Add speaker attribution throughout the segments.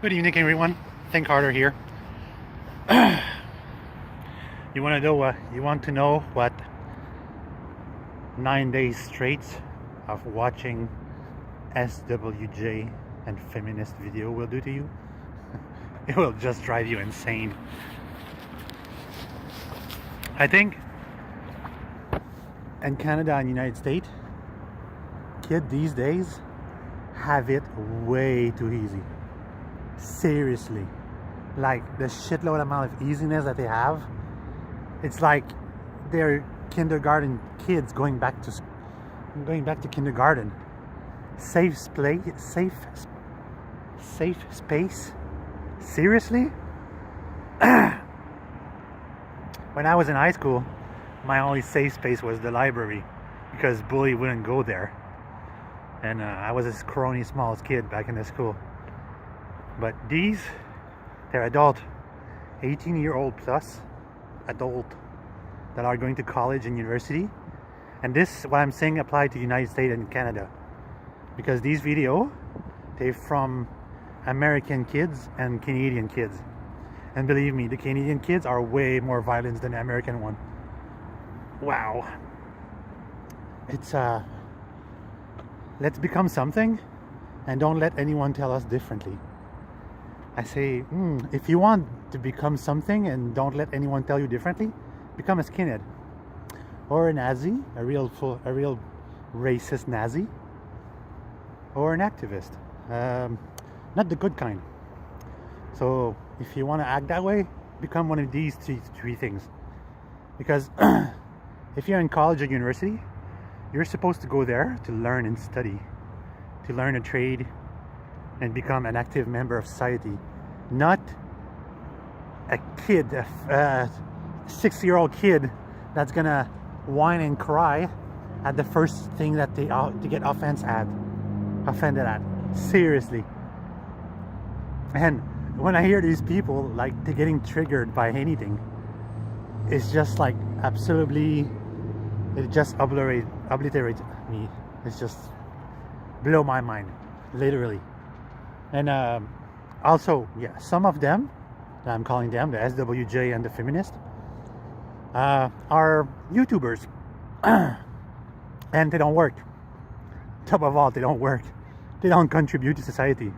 Speaker 1: Good evening, everyone. Think Harder here. You want to know what 9 days straight of watching SWJ and feminist video will do to you? It will just drive you insane. I think in Canada and United States, kids these days have it way too easy. Seriously, like the shitload amount of easiness that they have, it's like they're kindergarten kids going back to kindergarten. Safe space. Seriously. When I was in high school, my only safe space was the library because bully wouldn't go there, and I was a scrawny small kid back in the school. But they're adult, 18-year-old plus adult that are going to college and university. And this, what I'm saying, apply to United States and Canada, because these video, they're from American kids and Canadian kids. And believe me, the Canadian kids are way more violent than the American one. Wow. It's let's become something and don't let anyone tell us differently. I say, if you want to become something and don't let anyone tell you differently, become a skinhead or a Nazi, a real racist Nazi, or an activist, not the good kind. So if you want to act that way, become one of these three things. Because if you're in college or university, you're supposed to go there to learn and study, to learn a trade and become an active member of society, not a kid, a 6-year-old kid that's gonna whine and cry at the first thing that they get offended at. Seriously. And when I hear these people like they're getting triggered by anything, it's just like absolutely, it just obliterates me. It's just blow my mind, literally. And also, yeah, some of them, I'm calling them the SWJ and the feminist, are YouTubers, and they don't work. Top of all, they don't work. They don't contribute to society,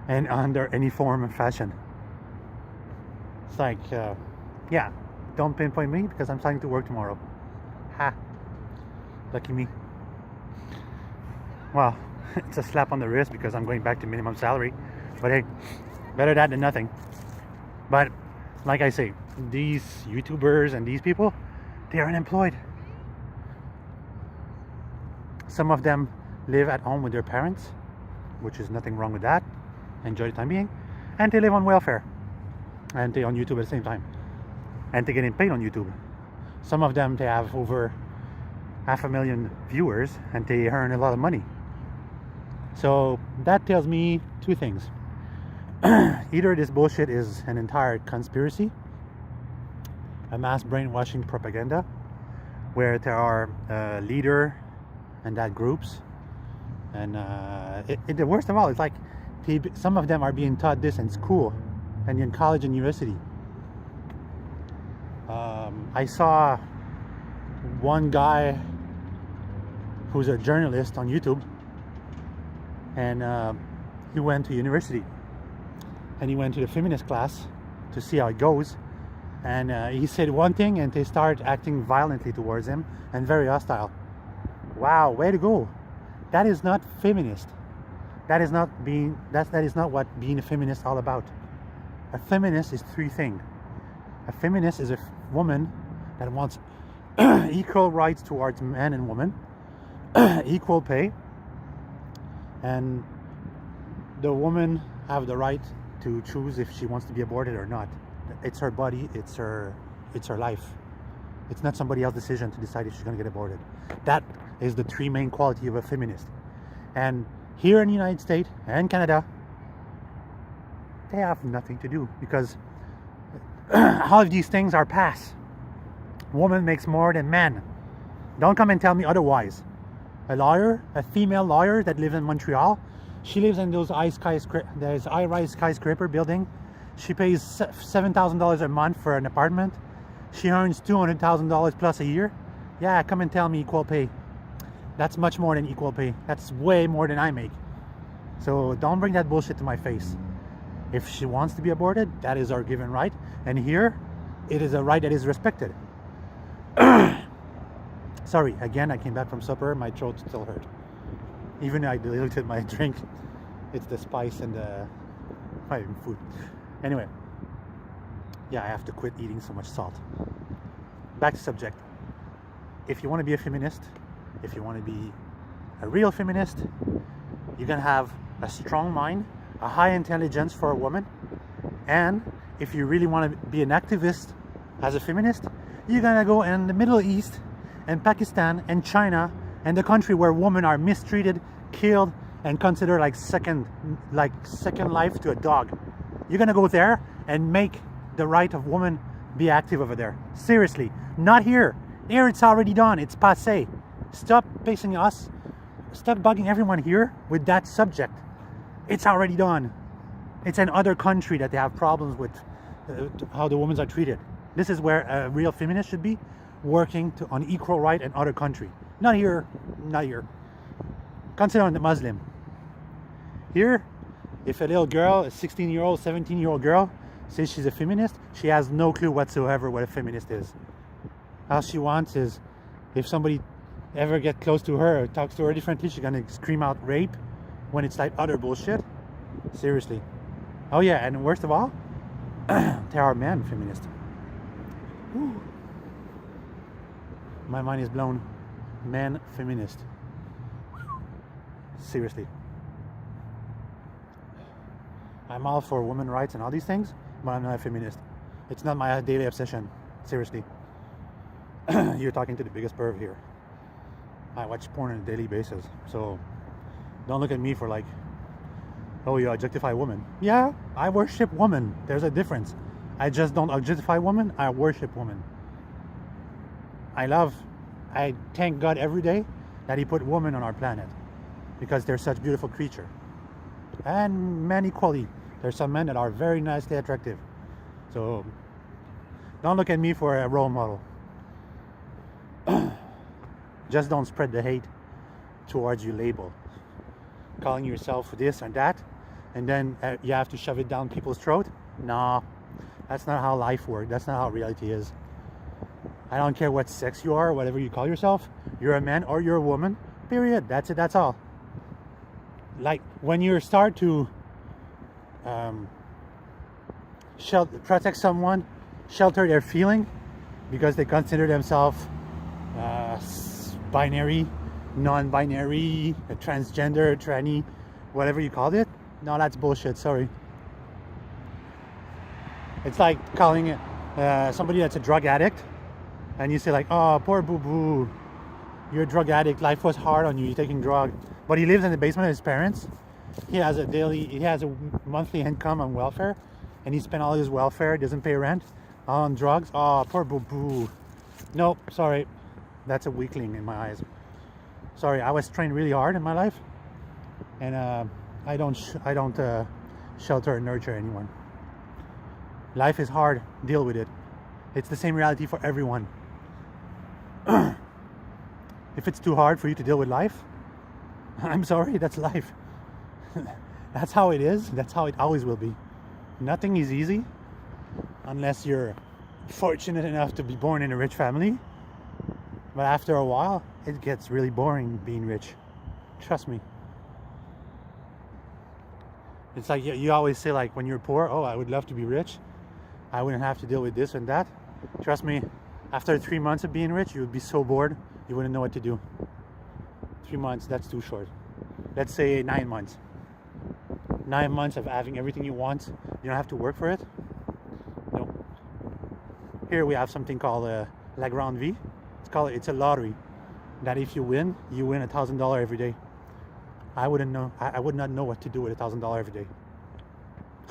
Speaker 1: and under any form of fashion. It's like, yeah, don't pinpoint me because I'm starting to work tomorrow. Ha! Lucky me. Well, it's a slap on the wrist because I'm going back to minimum salary. But hey, better that than nothing. But like I say, these YouTubers and these people, they are unemployed. Some of them live at home with their parents, which is nothing wrong with that. Enjoy the time being. And they live on welfare. And they're on YouTube at the same time. And they're getting paid on YouTube. Some of them, they have over 500,000 viewers and they earn a lot of money. So that tells me two things. Either this bullshit is an entire conspiracy, a mass brainwashing propaganda, where there are leader and that groups, and the worst of all is like some of them are being taught this in school and in college and university. I saw one guy who's a journalist on YouTube, and he went to university and he went to the feminist class to see how it goes, and he said one thing and they start acting violently towards him and very hostile. Wow, way to go. That is not feminist. That is not what being a feminist is all about. A feminist is three things. A feminist is a woman that wants equal rights towards men and women, equal pay, and the woman have the right to choose if she wants to be aborted or not. It's her body, it's her life. It's not somebody else's decision to decide if she's going to get aborted. That is the three main quality of a feminist. And here in the United States and Canada, they have nothing to do because all of these things are past. Woman makes more than man. Don't come and tell me otherwise. A lawyer, a female lawyer that lives in Montreal, She lives in those high-rise skyscraper building. She pays $7,000 a month for an apartment. She earns $200,000 plus a year. Yeah, come and tell me equal pay. That's much more than equal pay. That's way more than I make. So don't bring that bullshit to my face. If she wants to be aborted, that is our given right. And here, it is a right that is respected. Sorry, again, I came back from supper. My throat still hurt. Even though I diluted my drink, it's the spice and the food. Anyway, yeah, I have to quit eating so much salt. Back to subject. If you want to be a feminist, if you want to be a real feminist, you're gonna have a strong mind, a high intelligence for a woman, and if you really want to be an activist as a feminist, you're gonna go in the Middle East and Pakistan and China and the country where women are mistreated, killed, and considered like second life to a dog. You're gonna go there and make the right of women be active over there. Seriously, not here. Here it's already done. It's passé. Stop pacing us. Stop bugging everyone here with that subject. It's already done. It's an other country that they have problems with how the women are treated. This is where a real feminist should be, working on equal right in other country. Not here. Not here. Consider the Muslim. Here, if a little girl, a 16-year-old, 17-year-old girl, says she's a feminist, she has no clue whatsoever what a feminist is. All she wants is, if somebody ever get close to her or talks to her differently, she's gonna scream out rape when it's like utter bullshit. Seriously. Oh yeah, and worst of all, there are men feminists. Whew. My mind is blown. Men feminist. Seriously. I'm all for women's rights and all these things, but I'm not a feminist. It's not my daily obsession. Seriously. You're talking to the biggest perv here. I watch porn on a daily basis, so don't look at me for like, oh, you objectify women. Yeah, I worship women. There's a difference. I just don't objectify women. I worship women. I thank God every day that He put women on our planet because they're such beautiful creatures. And men equally. There's some men that are very nicely attractive. So don't look at me for a role model. Just don't spread the hate towards your label. Calling yourself this and that, and then you have to shove it down people's throat. No, that's not how life works. That's not how reality is. I don't care what sex you are, whatever you call yourself. You're a man or you're a woman. Period. That's it. That's all. Like when you start to protect someone, shelter their feeling because they consider themselves binary, non-binary, transgender, tranny, whatever you called it. No, that's bullshit. Sorry. It's like calling it somebody that's a drug addict, and you say like, "Oh, poor boo boo, you're a drug addict. Life was hard on you. You're taking drugs." But he lives in the basement of his parents. He has a monthly income on welfare, and he spent all his welfare, doesn't pay rent, on drugs. Oh, poor boo boo. Nope, sorry. That's a weakling in my eyes. Sorry, I was trained really hard in my life, and I don't shelter and nurture anyone. Life is hard. Deal with it. It's the same reality for everyone. If it's too hard for you to deal with life, I'm sorry, that's life. That's how it is. That's how it always will be. Nothing is easy unless you're fortunate enough to be born in a rich family. But after a while, it gets really boring being rich. Trust me. It's like you always say, like, when you're poor, oh, I would love to be rich. I wouldn't have to deal with this and that. Trust me, after 3 months of being rich, you would be so bored, you wouldn't know what to do. 3 months, that's too short. Let's say 9 months. 9 months of having everything you want. You don't have to work for it. No. Here we have something called La Grande Vie. It's a lottery. That if you win $1,000 every day. I wouldn't know. I would not know what to do with $1,000 every day.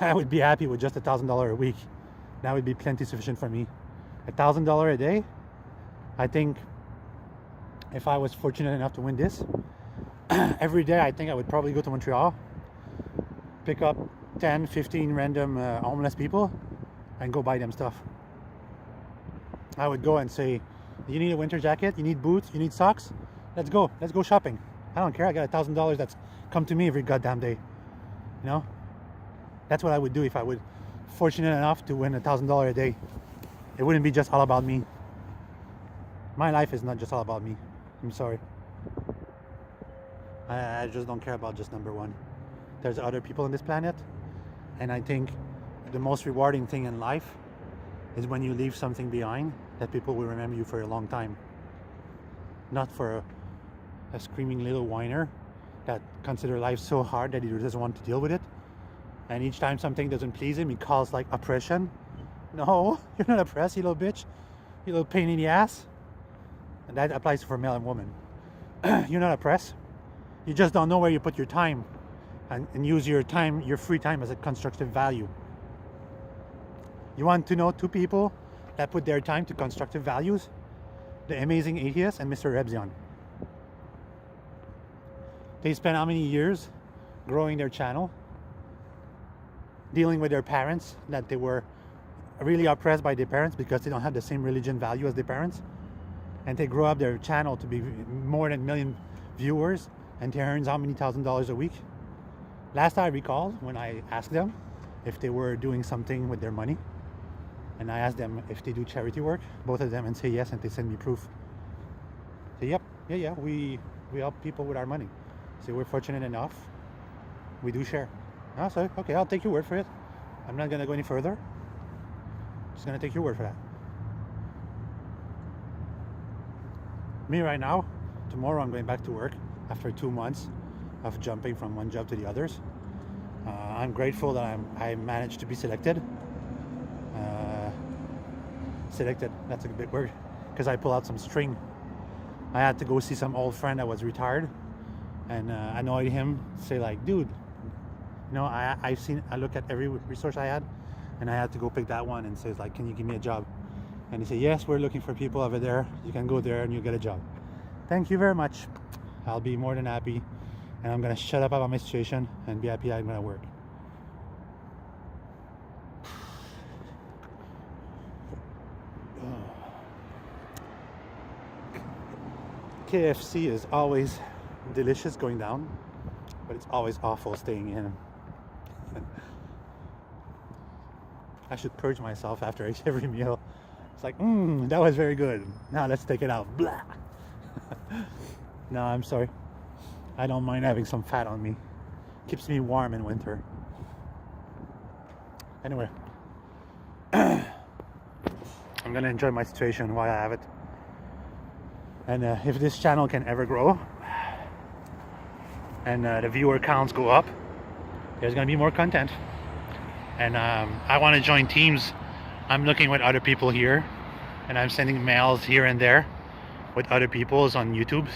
Speaker 1: I would be happy with just $1,000 a week. That would be plenty sufficient for me. $1,000 a day. I think if I was fortunate enough to win this, every day I think I would probably go to Montreal pick up 10, 15 random homeless people and go buy them stuff. I would go and say, you need a winter jacket, you need boots, you need socks, let's go shopping. I don't care, I got $1,000 that's come to me every goddamn day. You know, that's what I would do if I was fortunate enough to win $1,000 a day. It wouldn't be just all about me. My life is not just all about me. I'm sorry. I just don't care about just number one. There's other people on this planet, and I think the most rewarding thing in life is when you leave something behind that people will remember you for a long time. Not for a screaming little whiner that considers life so hard that he doesn't want to deal with it. And each time something doesn't please him, he calls like oppression. No, you're not oppressed, you little bitch. You little pain in the ass. And that applies for male and woman. You're not oppressed. You just don't know where you put your time and use your time, your free time, as a constructive value. You want to know two people that put their time to constructive values? The Amazing Atheist and Mr. Rebzion. They spent how many years growing their channel, dealing with their parents, that they were really oppressed by their parents because they don't have the same religion value as their parents, and they grow up their channel to be more than 1 million viewers, and they earn how many $1,000s a week. Last I recall, when I asked them if they were doing something with their money, and I asked them if they do charity work, both of them and say yes, and they send me proof. Say, yep, yeah, we help people with our money. Say, we're fortunate enough, we do share. I say, okay, I'll take your word for it. I'm not gonna go any further. Just gonna take your word for that. Me right now, tomorrow I'm going back to work after 2 months of jumping from one job to the others. I'm grateful that I managed to be selected. Selected, that's a big word, because I pulled out some string. I had to go see some old friend that was retired and annoyed him, say like, dude, you know, I look at every resource I had, and I had to go pick that one and says like, can you give me a job? And he said, yes, we're looking for people over there, you can go there and you get a job. Thank you very much, I'll be more than happy, and I'm gonna shut up about my situation and be happy I'm gonna work. KFC is always delicious going down, but it's always awful staying in. I should purge myself after every meal. It's like, that was very good. Now let's take it out. Blah. No, I'm sorry. I don't mind having some fat on me. Keeps me warm in winter. Anyway, I'm gonna enjoy my situation while I have it. And if this channel can ever grow and the viewer counts go up, there's gonna be more content. And I want to join teams. I'm looking with other people here, and I'm sending mails here and there with other people's on YouTube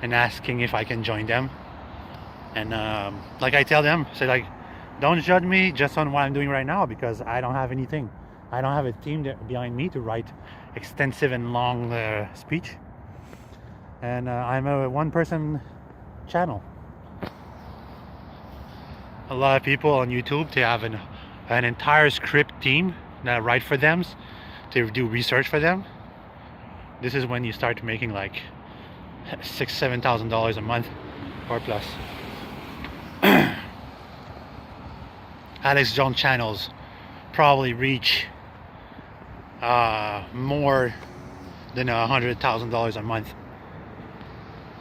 Speaker 1: and asking if I can join them. And like I tell them, say like, don't judge me just on what I'm doing right now, because I don't have anything. I don't have a team behind me to write extensive and long speech. And I'm a one-person channel. A lot of people on YouTube, they have an entire script team that write for them, to do research for them. This is when you start making like $6,000-7,000 a month or plus. Alex Jones channels probably reach more than $100,000 a month.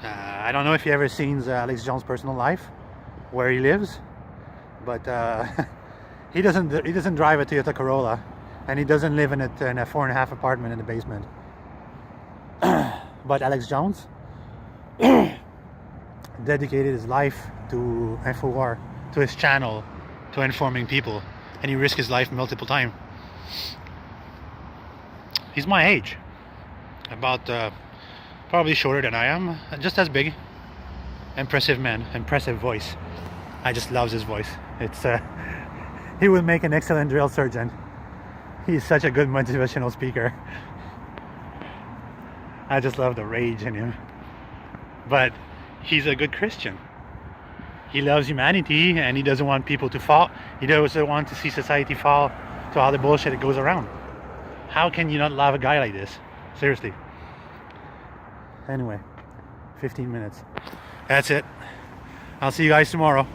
Speaker 1: I don't know if you ever seen Alex Jones' personal life, where he lives, but he doesn't drive a Toyota Corolla, and he doesn't live in a 4.5 apartment in the basement. But Alex Jones dedicated his life to InfoWar, to his channel, to informing people, and he risked his life multiple times. He's my age, about probably shorter than I am, just as big. Impressive man, impressive voice. I just love his voice. It's he would make an excellent drill sergeant. He's such a good motivational speaker. I just love the rage in him. But he's a good Christian. he loves humanity and he doesn't want people to fall. He doesn't want to see society fall to all the bullshit that goes around. How can you not love a guy like this? Seriously. Anyway, 15 minutes. That's it. I'll see you guys tomorrow.